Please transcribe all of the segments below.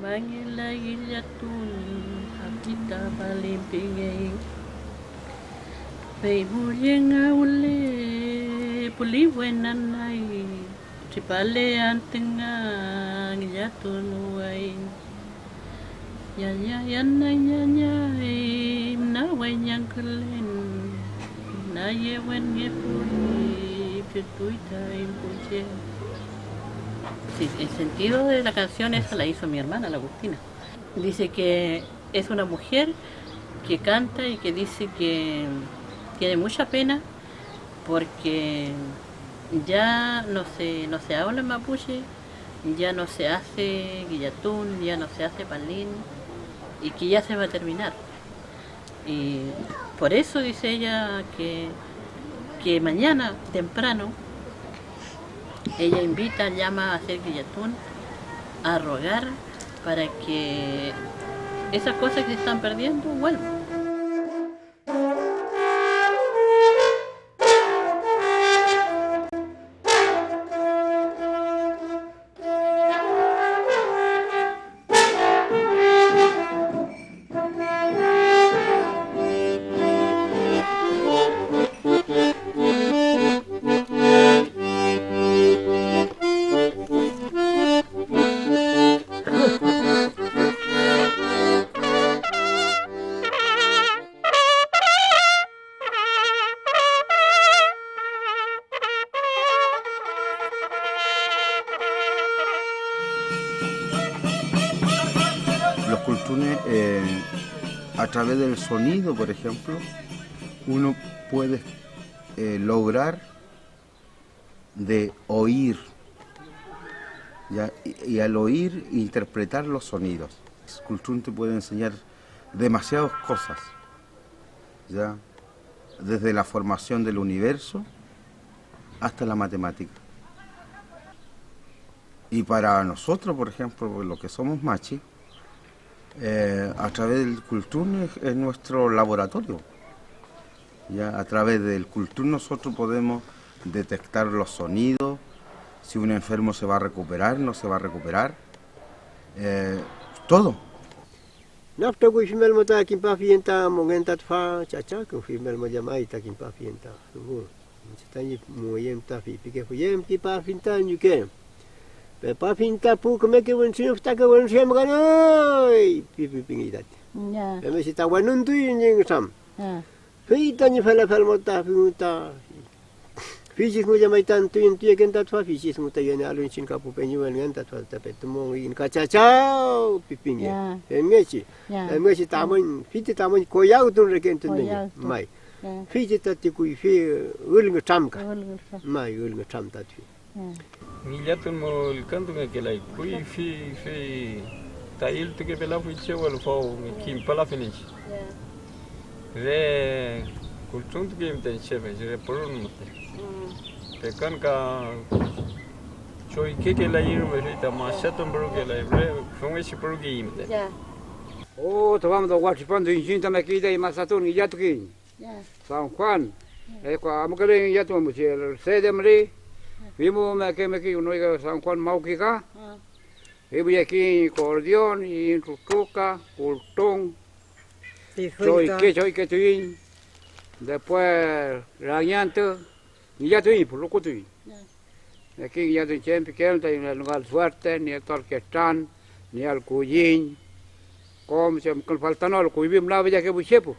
Mangila Gillatun, Hakita Balimpingay. Pei Muyenga Ule, Puliwenanay, Tripale Antenga, Gillatun Way. Yanya Yana Yanya, Naway Yankulen, Nayewen Yepuri, Pituita Impuche. Sí, el sentido de la canción esa la hizo mi hermana, la Agustina. Dice que es una mujer que canta y que dice que tiene mucha pena porque ya no se habla mapuche, ya no se hace guillatún, ya no se hace palín y que ya se va a terminar. Y por eso dice ella que mañana temprano ella invita, llama a hacer guillatún, a rogar para que esas cosas que se están perdiendo vuelvan. Los cultunes, a través del sonido, por ejemplo, uno puede lograr de oír, ¿ya? Y al oír, interpretar los sonidos. El cultún te puede enseñar demasiadas cosas, ¿ya? Desde la formación del universo hasta la matemática. Y para nosotros, por ejemplo, los que somos machis, a través del cultún es nuestro laboratorio. ¿Ya? A través del cultún nosotros podemos detectar los sonidos, si un enfermo se va a recuperar, no se va a recuperar, todo. Nafta ko female mo ta kimpa fienta mongenta fa chacha ko female mo jamai ta kimpa fienta. Ngo. Chitani mo yem ta fi pike fo yem kimpa fienta nyuke. Pe pa fienta pu kome ke won sin sta ke won sem ganoi pi pingi dat. Ya. Pe me sita wanun tu yin sam. Ya. Fi ta ni fala fal mo ta fi ta. Fisis mo jamai tan tu yin tu ken ta fa fisis mo ta yen alun sin ka pu pe ni wen ngan ta ta pe mo yin ka cha cha pi pingi. Pe ngechi. Ngechi ta mo fi ta mo ko ya tu re ken tu ni mai. Fi ta ti ku fi ul nge tam ka. Mai ul nge tam ta tu. Guillatun mo el canto que la kui fi tail tu que pela fui che wal fo kim pala finish. Re kultun tu que mten che ve re porun mate. Pe kan ka choi que la ir me rita ma shaton bro que la re fun che por que imte. Oh, tomamos do guachipando en Jinta Mequida y Mazatún y Yatuquín. San Juan. Amukale Yatuquín, el 6 de abril. Vimos que uno llega a San Juan Mauquica. Vimos aquí Cordión y Rutuca, Cultón. Soy que tuín. Después Rañante y Yatuquín, por lo que tuín. Aquí Yatuquín siempre que no hay lugar suerte, ni el Torquestán, ni el Cuyín. Como se me falta no, lo que vivimos la bella que buchepo.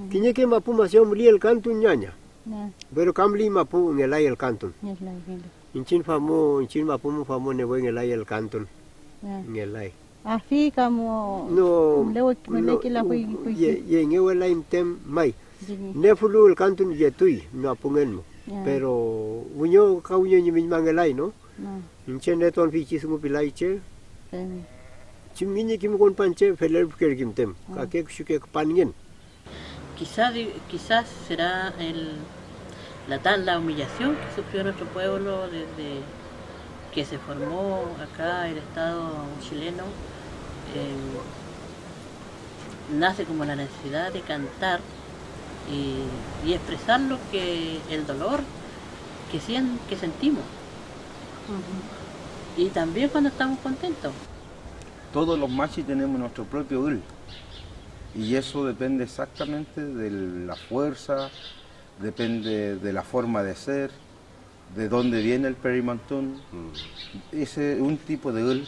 Tiene que mapu masio muli el canto ñaña. Pero camli mapu en el canto. Inchin mapu mu famo ne en el canto. En el ay. Así como No. Ye en el ay tem mai. Ne fulu el canto yetui no apungen mo. Pero uño ka uño ni mangelay no. Inchin neton fichis mu pilaiche. Chimini kim kon panche feler buker kim tem. Kake shuke panien. Quizás será la humillación que sufrió nuestro pueblo desde que se formó acá el Estado chileno. Nace como la necesidad de cantar y expresar el dolor que sentimos. Y también cuando estamos contentos. todos los machis tenemos nuestro propio ul. Y eso depende exactamente de la fuerza, depende de la forma de ser, de dónde viene el perimantún. Ese es un tipo de ul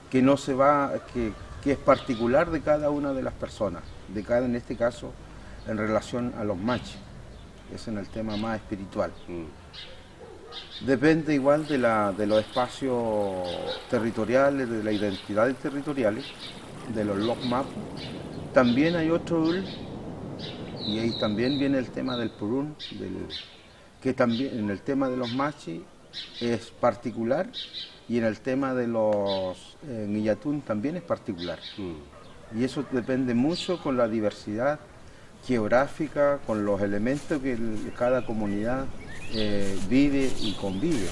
que no se va, que es particular de cada una de las personas, en este caso, en relación a los machis. Es en el tema más espiritual. Depende igual de los espacios territoriales, de las identidades territoriales, de los logmap. También hay otro ul, y ahí también viene el tema del purún, que también en el tema de los machis es particular, y en el tema de los Nguillatún también es particular. Y eso depende mucho con la diversidad geográfica, con los elementos que cada comunidad vive y convive.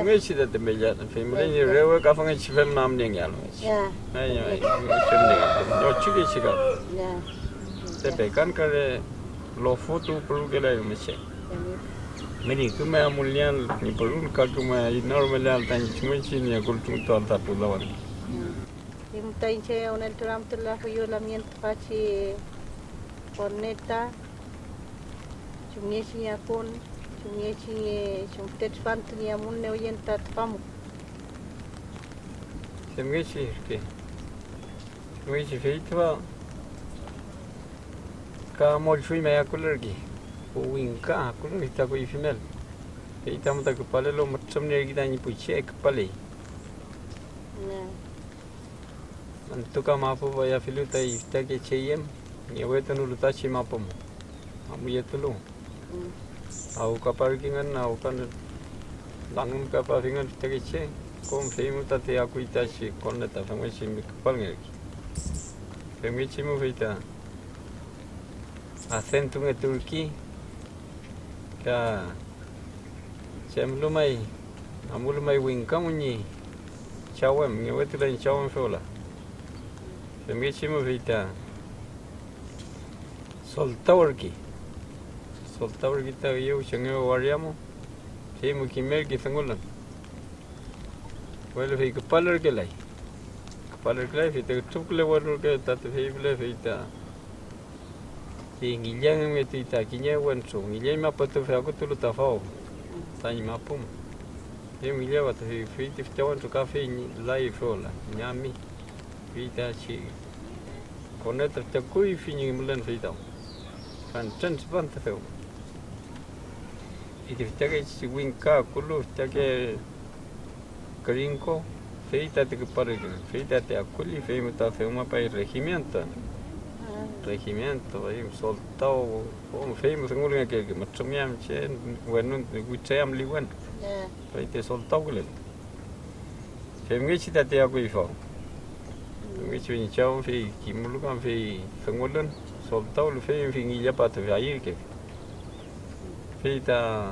Mấy chị đã tìm bây giờ phim lấy nhiều rêu các phong chị phim nam điên nhalo. Này phim này, nó chỉ cái gì cả. Thế bây giờ cái lo photo perlu cái này mà chị. Mình cứ mà muốn liên, mình perlu cái mà normal là tan chúng mình chỉ nhà cultura toàn ta pulawan. Yung tayo siya unang turam tula huyo lamien pachi corneta. Chunye siya kon. Chunye siya chung tetfant niya mun ne oyen tat pamu. Xem cái gì kì. Mấy chị phải thua. Cả một suy mẹ color kì. Uwing ka color kita ko female. Kita mo ta kepala lo macam ni kita ni pucek kepala. Mantuka mapo ya filuta ita ke cheyem. Ni wetu nu luta chi mapo mo. Amu yetulu. Au kaparkingan au kan langum kaparingan tegeche kom feimu tate aku itachi konneta famasi mi kapalngerki femichi mu feita acento nge turki ka semlumai amulumai winkamunyi chawem nge wetulan chawem fola femichi mu feita soltawarki soltawar kita yo chenge wariamo fe mu kimer ki sangulan well fe kapalar ke lai fe te tukle warur ke tat fe ble fe ta ngilyang me ta kinya wan so ngilyang ma patu fe aku tulu ta fao tani ma pum fe ngilya wat fe te tawan to cafe lai fola nyami fe ta chi koneta te kui fini mulan fe ta kan chance ban ta fe y que si winka kulu que gringo feita te para feita te akuli feita fe uma para regimiento ahí soltado como feimos en un que machomiam che bueno gucham liwan feita soltado que le femgichi te akui fo femgichi ni chao fe kimulu kan fe fengolan soltado le fe fingi ya pa te ahí que feita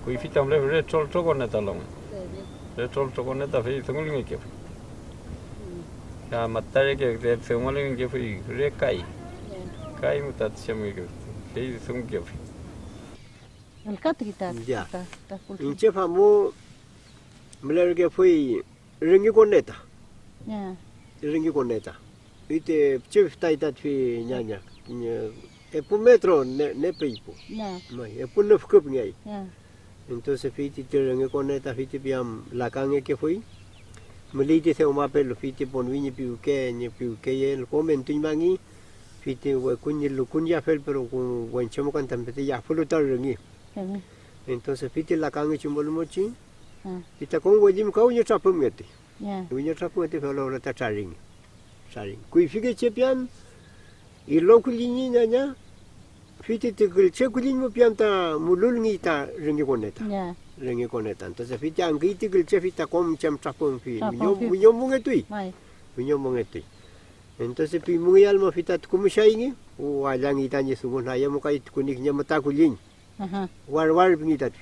kui fita mle retol tokoneta long retol tokoneta fe tungulngi ke ya matare ke de tungulngi ke fe re kai mutat chemi ke fe tung ke El kat kita. Ya. Inche famu mle ke fui ringi corneta. Ya. Ringi corneta. Ite chef taita fi nyanya. Epu metro ne peipo. Ya. Mai epu ne fkup ngai. Ya. Entonces fiti ringi corneta fiti piam la cange que fui. Melite se uma pelo fiti pon vini piu ke el comento imangi. Fiti we kunyi lu kunya fel pero kun wen chemo kan tampete ya fulu tar ringi. Entonces fiti la cange chumbol mochi. Fita con wejim kau nyo trapum ngeti. Ya. Nyo trapum ngeti felo la ta charing. Charing. Kui fike chepian ilong kulini nanya fiti tikul che kulini mo pianta mulul ngita ringi koneta. Ya. Ringi koneta. Entonces fiti angi tikul che fita kom chem trapum fi. Minyo mungetui. Mai. Minyo mungetui. Entonces pi mungi alma fita kumushaingi O alang itanya sungun haya mo kay kuniknya mata kulin. War pingitat.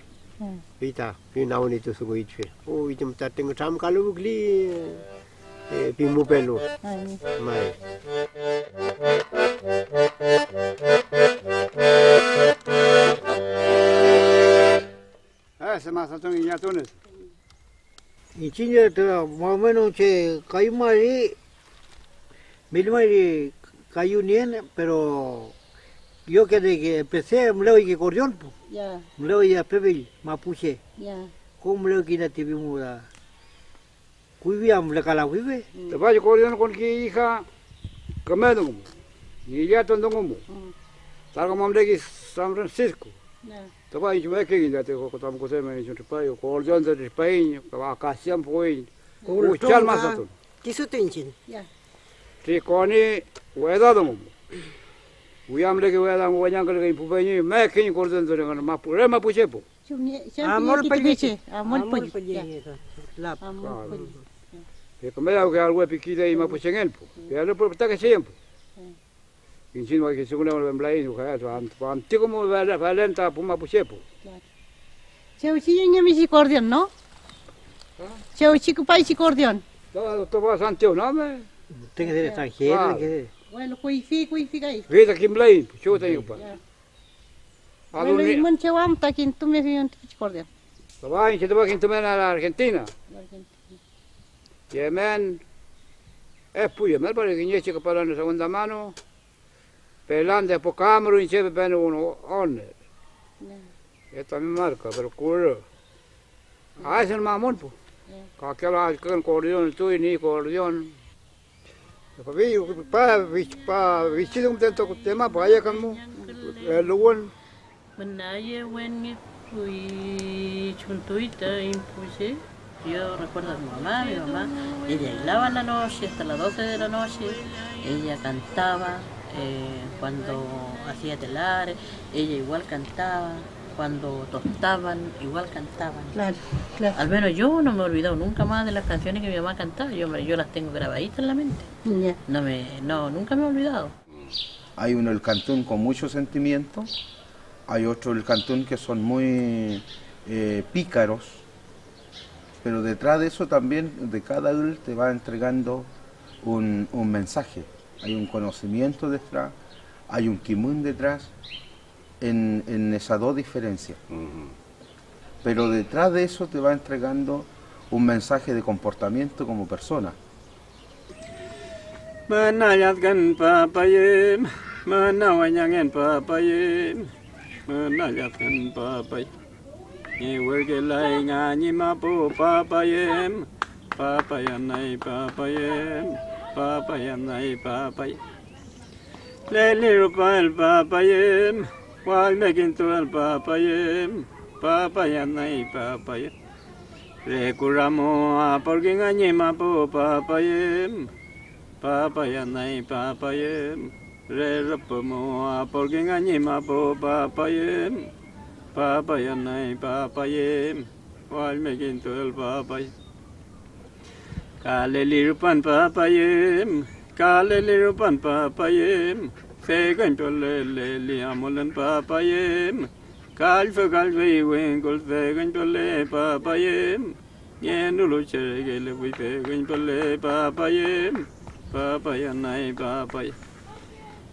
Pita pinaon itu sugo itfe. O itu mata tengah tam kalau gli pimu pelu. Mai. Se más atún y atunes. Y chiña más o menos che caimari milmari cayunien, pero yo que empecé me lo que corrión, Ya, me lo ya pebil mapuche, ya. como me lo que na tibi muda. Cuivia me la cala vive. Te vaya corriendo con que hija comiendo como. Y ya todo como. Salgo mamre que San Francisco. Ya. Te vaya yo que ya te contamos cosas me dicho payo, corrión de España, que va casi un poco. Uchal más atún. Kisu tenchin. Ya. Ti koni weda dum. Uyamle ke weda ngwanyang ke pupenyi me kin korden de ngana mapure mapuchepo. Amor pelleche. Amor Amor pelleche. pelleche. Lap. Amor pelleche. Ke kamela ke algo pikide y mapuchengelpo. Ya lo por taka siempre. Kinchin wa ke segunda wa mblai no kaya am ti como valenta pu mapuchepo. Cheuchi yenye misi cordion, ¿no? Cheuchi kupaichi cordion. To va Santiago, no me. Tiene que ser extranjero, que Bueno, kuifi ahí. Vida kimblai, chuta yupa. Bueno, y Alun. manchewam takin tu me fion tichi cordion. Te va que te va que te a la Argentina. Yemen es puya, me parece que niente que para la segunda mano. Pelande po Camerun chepe bene uno onne. Esta mi marca, pero curro. Ah, es el mamón, po. Aquela con cordión, tú y ni cordión. Pa vestido un tanto tema, pa allá como el lugar. Menaye wen fui chuntuita impuse. Yo recuerdo a mi mamá, ella bailaba en la noche hasta las 12 de la noche, ella cantaba cuando hacía telares, ella igual cantaba, cuando tostaban, igual cantaban. Claro, claro. Al menos yo no me he olvidado nunca más de las canciones que mi mamá cantaba, yo las tengo grabaditas en la mente. Ya. Nunca me he olvidado. Hay uno el cantón con mucho sentimiento, hay otro el cantón que son muy pícaros, pero detrás de eso también de cada uno te va entregando un mensaje, hay un conocimiento detrás, hay un kimun detrás, en esas dos diferencias. Pero detrás de eso te va entregando un mensaje de comportamiento como persona. Manayatkan papayem, manawanyangen papayem, manayatkan papay. Iwergelay nga ni mapo papayem, papayanay papayem, papayanay papay. Lelirupal papayem, walmekintual papayem, papayanay papayem. Rekuramo porque nga ni mapo papayem, papayanay papayem. Re-rapamo porque nga ni mapo papayem, papayanay papayem, walmekintual papayem. Kalelirupan papayem, kalelirupan papayem, fegan tolele amolan papayem, kalfa iwenkol fegan tole papayem, yenulu cheregele wi fegan tole papayem, papayanay papay.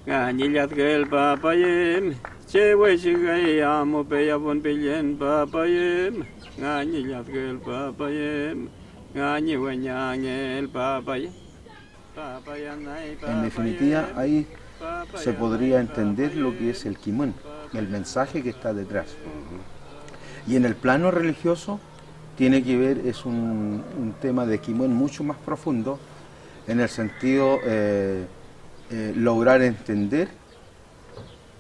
Nganyilat gel papayem, chewe chigay amo peyabon pilyen papayem, nganyilat gel papayem, nganyiwanyangel papay. En definitiva, ahí se podría entender lo que es el kimun, el mensaje que está detrás. Y en el plano religioso tiene que ver, es un tema de kimun mucho más profundo, en el sentido lograr entender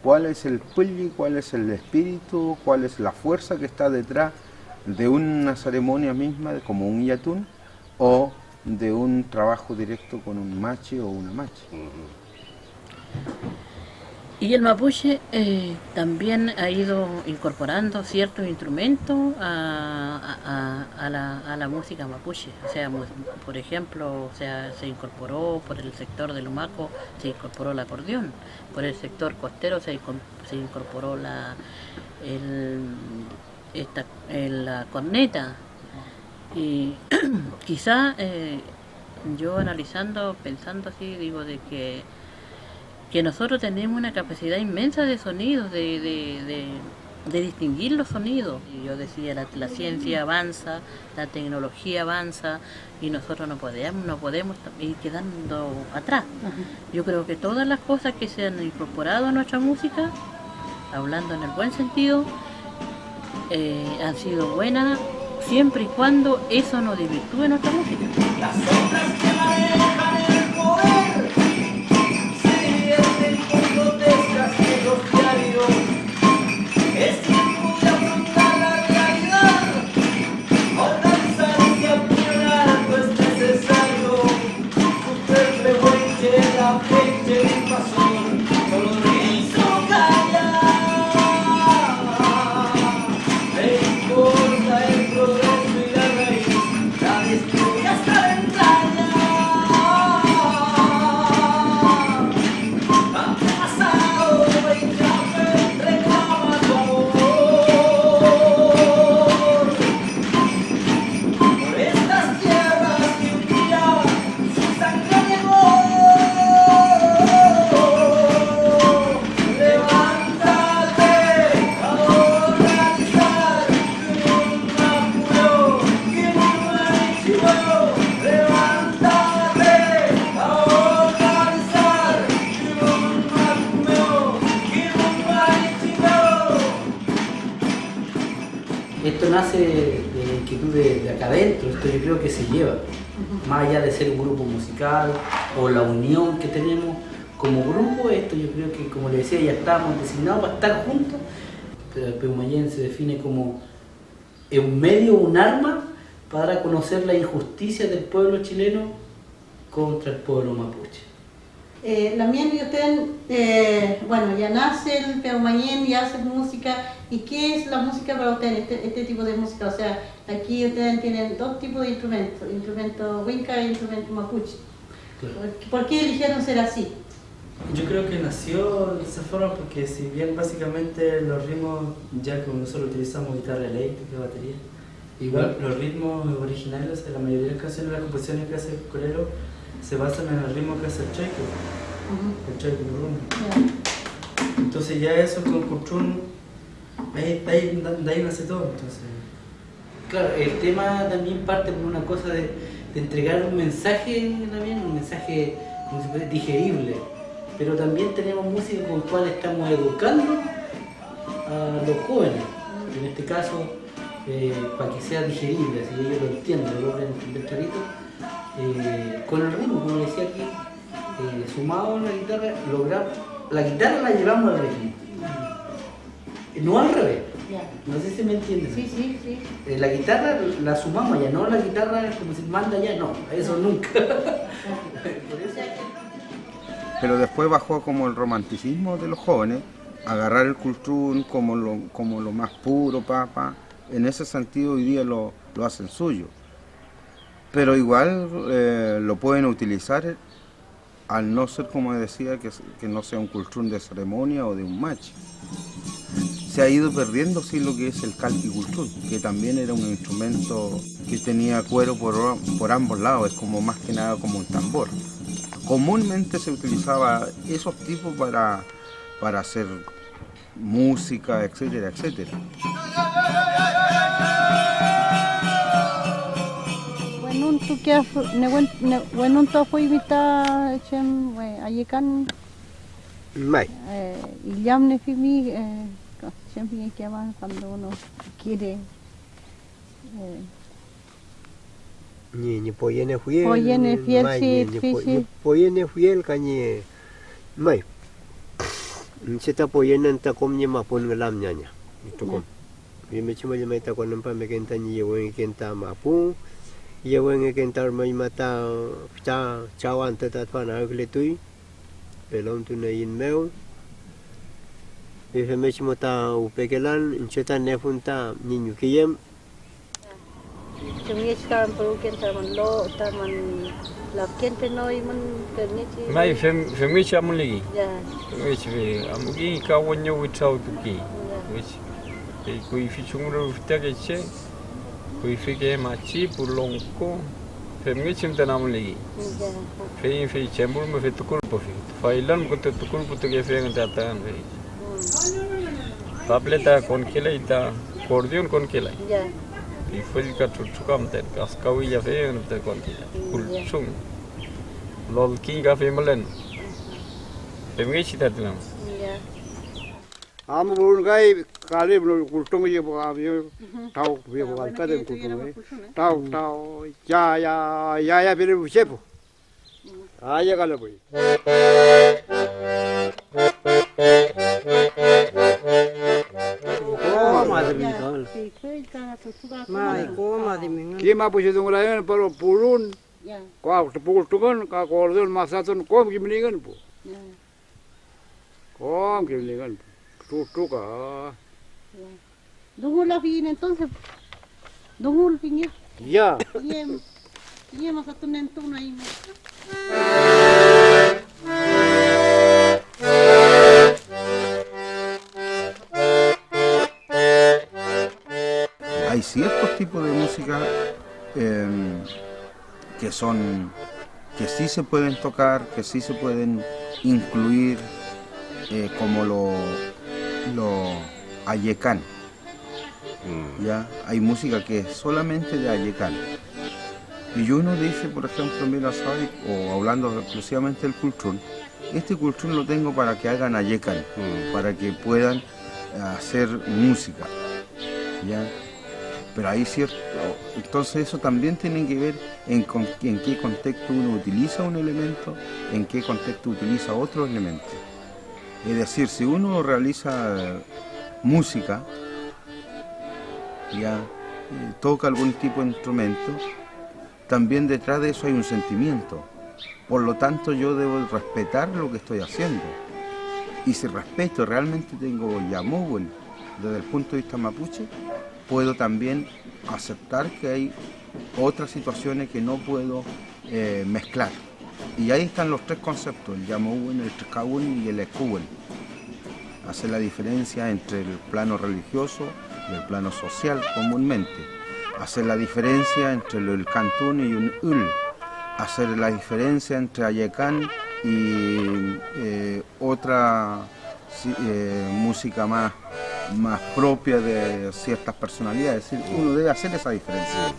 cuál es el pulli, cuál es el espíritu, cuál es la fuerza que está detrás de una ceremonia misma, como un yatún, o de un trabajo directo con un machi o una machi. Y el mapuche también ha ido incorporando ciertos instrumentos a la música mapuche. O sea, por ejemplo, o sea, se incorporó por el sector del Humaco, se incorporó el acordeón. Por el sector costero se incorporó la corneta. Y quizá yo analizando, pensando así, digo de que nosotros tenemos una capacidad inmensa de sonidos, de distinguir los sonidos. Y yo decía, la ciencia avanza, la tecnología avanza y nosotros no podemos ir quedando atrás. Yo creo que todas las cosas que se han incorporado a nuestra música, hablando en el buen sentido, han sido buenas siempre y cuando eso no desvirtúe nuestra música. Las sombras que manejan el poder se divierten con grotescas de los diarios. Es tiempo de afrontar la realidad, organizarse y apurar no es necesario. Usted revuelche la fecha de invasión, solo hizo callar. Le importa el progreso y la raíz, la destruye hasta la entraña. Han pasado 20 años, reclama tu amor. Por estas tierras que un día su sangre llegó. Levántate a organizar un apuro que no hay chivo. Levántate a organizar un apuro que no hay chivo. Esto nace de inquietud de acá adentro, esto yo creo que se lleva, más allá de ser un grupo musical o la unión que tenemos como grupo, esto yo creo que, como le decía, ya estamos designados para estar juntos. El Peumayén se define como un medio, un arma para dar a conocer la injusticia del pueblo chileno contra el pueblo mapuche. Lamien y usted, bueno, ya nace el Peumayén y hace música. ¿Y qué es la música para usted, este tipo de música? O sea, aquí ustedes tienen dos tipos de instrumentos, instrumento Winca e instrumento mapuche. Claro. ¿Por qué eligieron ser así? Yo creo que nació de esa forma porque si bien básicamente los ritmos, ya que nosotros utilizamos guitarra eléctrica, batería, igual los ritmos originales, la mayoría de las canciones, las composiciones que hace el Colero se basan en el ritmo que hace el Chaico, el Chaico Murrumbe. Entonces ya eso con Cutrún, de ahí nace todo. Entonces. Claro, el tema también parte por una cosa de entregar un mensaje también, un mensaje como se puede, digerible, pero también tenemos música con la cual estamos educando a los jóvenes, en este caso para que sea digerible, así ellos lo entiendan, lo logren entender clarito, con el ritmo, como decía aquí, sumado a la guitarra, la guitarra la llevamos al ritmo, no al revés. No sé si me entienden. Sí. La guitarra la sumamos allá, no la guitarra como se manda allá, no, eso nunca. Pero después bajó como el romanticismo de los jóvenes, agarrar el cultrún como lo más puro, en ese sentido hoy día lo hacen suyo. Pero igual lo pueden utilizar al no ser, como decía, que no sea un cultrún de ceremonia o de un machi. Se ha ido perdiendo sí lo que es el calqui cultrún, que también era un instrumento que tenía cuero por ambos lados, es como más que nada como un tambor. Comúnmente se utilizaba esos tipos para hacer música, etcétera, etcétera. Bueno, tú que bueno, tú fuiste chem ayekan Mai. y llamne fimi siempre que llaman cuando uno quiere Ni poyene fiel. Poyene fiel, sí. Poyene fiel kanye mai. Seta poyene enta kom ni mapun ngelam nyanya. Itu kom. Bime cuma jema ita kon nampa mekenta ni yewen kenta mapu. Yewen kenta mai mata cawan tata twana agletui. Pelom tu na in meu. Ifemechi mota upekelan inchetan nefunta niño kiyem. Chungi taman peruken taman lo taman lapken penoi man pernichi. Mai femichi amuligi. Ya. Femichi ve amugi ka wonyo witau tuki. Which kui fichungro utageche kui fike machi pulongko femichi mtanamuligi. Ya. Fe chembur me fe tukul po fe. Failan ko tukul putu ke fe ngatan fe. Papleta con kelaita cordion con kelai. Ya. Y fue el que chucam ten cascawilla fe en te con kulsum. Lol king cafe malen. Femichi tatlam. Ya. Am burun gai kali kultung ye bo avio tau ye bo alta de kultung tau ya bere buchepo aya kala boy Kima punya tunggu pero pulun kau tepul kau kordon masatun kom gimningan pu kom gimningan tutu ka Dungul la fin entonces. Dungul fin ya Ye masatun entun ahí. Hay ciertos tipos de música que sí se pueden tocar, que sí se pueden incluir, como lo ayecán. Ya hay música que es solamente de ayecán. Y uno dice, por ejemplo, mira, ¿sabes? O hablando exclusivamente del cultrún, este cultrún lo tengo para que hagan ayecán, para que puedan hacer música. ¿Ya? Pero hay cierto, entonces eso también tiene que ver en qué contexto uno utiliza un elemento, en qué contexto utiliza otro elemento. Es decir, si uno realiza música, ya toca algún tipo de instrumento, también detrás de eso hay un sentimiento. Por lo tanto, yo debo respetar lo que estoy haciendo. Y si respeto, realmente tengo Yamowen desde el punto de vista mapuche, puedo también aceptar que hay otras situaciones que no puedo mezclar. Y ahí están los tres conceptos, el Yamowen, el Trekawun y el Eskuwen. Hacer la diferencia entre el plano religioso y el plano social comúnmente. Hacer la diferencia entre el Cantún y un Ul. Hacer la diferencia entre Ayecán y otra música más propia de ciertas personalidades. Es decir, uno debe hacer esa diferencia.